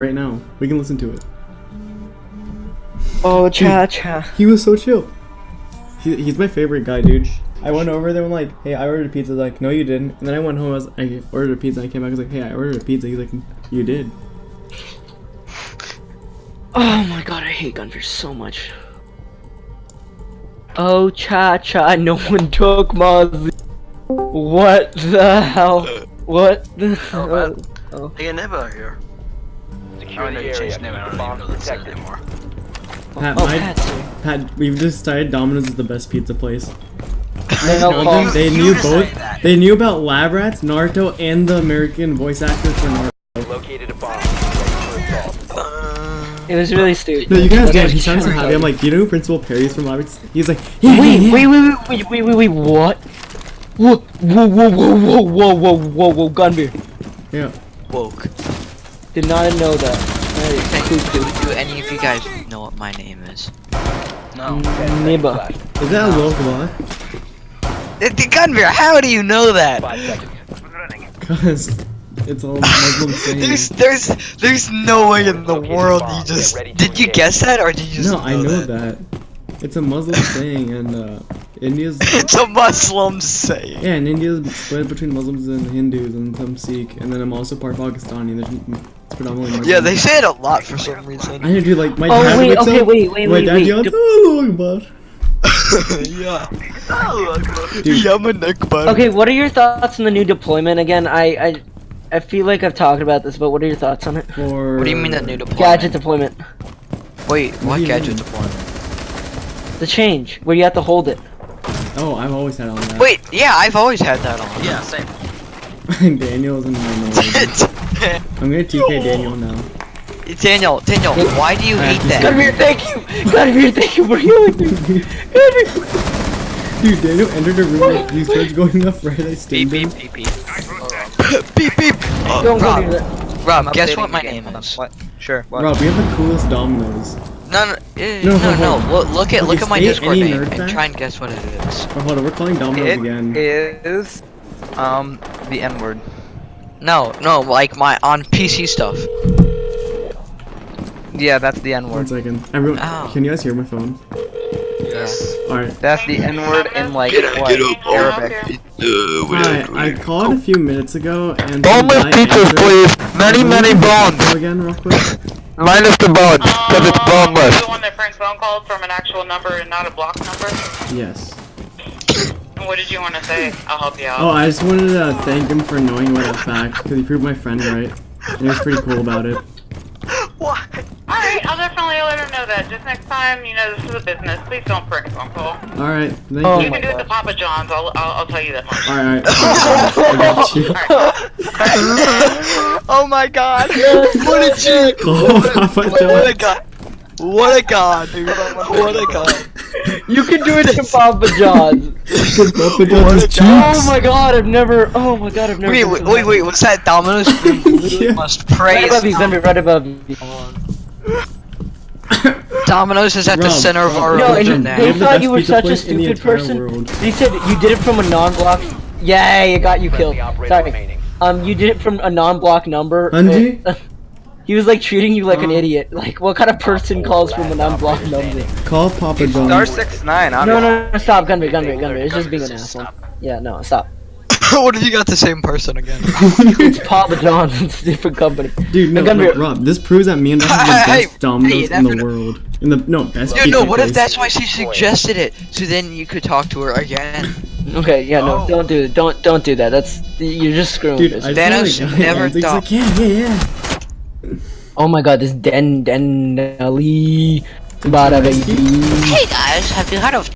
right now. We can listen to it. Oh, cha-cha. He was so chill. He's my favorite guy, dude. I went over there and like, hey, I ordered a pizza. Like, no, you didn't. And then I went home. I ordered a pizza. And I came back. I was like, hey, I ordered a pizza. He's like, you did. Oh my god, I hate Gunfish so much. Oh, cha-cha, no one took Mozzie. What the hell? What the hell? Oh. Hey, never here. Secure the area. I don't even know that's it anymore. Pat, we've just decided Domino's is the best pizza place. No, They You knew decided both. that. They knew about Lab Rats, Naruto, and the American voice actor for Naruto. Located a bomb. it was really stupid. No, you guys That's get it. what He sounds so I'm happy. trying I'm to like, do you know who Principal Perry is from Lab Rats? He's like, yeah, tell you. yeah, Wait, yeah. wait, what? Whoa, whoa, Gunbeer. Yeah. Woke. Did not know that. Do any of you guys know what my name is? No. Nibba. Is that a local lie? Gunbeer, how do you know that? 5 seconds. Cause it's all Muslim sayings. There's no way in the world you just... Did you guess that or did you just No, I know that. It's a Muslim saying, and India's. It's a Muslim saying. Yeah, and India's split between Muslims and Hindus and some Sikh, and then I'm also part Pakistani. It's predominantly Muslim. Yeah, they say it a lot for some reason. I do like my Oh, dad. wait, wakes okay, up, wait, my dad wait. yells, "Oh, Akbar." Yeah. Dude. Yaman Akbar. Okay, what are your thoughts on the new deployment again? I feel like I've talked about this, but what are your thoughts on it? For What do you mean the new deployment? Gadget deployment. Wait, What what do you gadget mean? deployment? The change, where you have to hold it. Oh, I've always had on that. Wait, yeah, I've always had that on. Yeah, same. Daniel's in my knowledge. I'm gonna TK Daniel now. Daniel, why do you hate that? Gunbeer, thank you! Gunbeer, thank you for healing me! Gunbeer! Dude, Daniel entered a room with these birds going off right. I stayed Beep, there. beep, beep, beep. Beep, beep. Don't go near that. Rob, guess what my name is? What? Sure. What? Rob, we have the coolest Domino's. No. Look Okay, at my state Discord any name nerd and fact? try and guess what it is. Oh, hold on, we're calling Domino's It again. is the N word. No, like my on PC stuff. Yeah, that's the N 1 word. second. Everyone, Ow. can you guys hear my phone? Yes. Alright. That's the N word in like what? Arabic. Hi, I called a few minutes ago and Boneless I pizzas, answered- please. Many bones. Go again, real quick. Minus the bones, because it's boneless. The one that Frank's phone called from an actual number and not a block number? Yes. And what did you want to say? I'll help you out. Oh, I just wanted to thank him for knowing what a fact, because he proved my friend right. And he was pretty cool about it. What? Alright, I'll definitely let her know that. Just next time, you know, this is a business. Please don't prank a phone call. Alright, thank Oh you. You my can do it to God. Papa John's. I'll tell you that much. Alright, I got you. Alright. Oh my god! What a G! Oh, Papa What a John. god! What a god, dude! What a god! You can do it to Papa John's. Because Papa John is Oh cheeks. my god, I've never been Wait, what's that? Domino's? We literally Yeah. must Right praise. above you, Gunbeer, right above you. Domino's is at the Rob, center of our Rob, No, and religion they now. They have the thought best you were pizza such a place in the stupid entire person. world. They said you did it from a non-block. Yay, it got you killed. Friendly operator Sorry. remaining. You did it from a non-block number. Anji? He was like treating you like an idiot. Like, what kind of person calls from a non-block number? Call Papa Star John. 69. No, stop, Gunbeer. It's just being an asshole. Yeah, no, stop. What if you got the same person again? It's Papa John's. It's a different company. Dude, no, Gunbeer. Rob, this proves that me and Rob have the Hey, best Domino's hey, in the that's- world. In the, no, best Dude, pizza no, what if place. that's why she suggested it? So then you could talk to her again. Okay, yeah, no, don't do it. Don't do that. That's you're just screwing Dude, this. I Thanos just wanna- never He's thought- like, yeah. Oh my god, this Denali Bada baby. Hey guys, have you heard of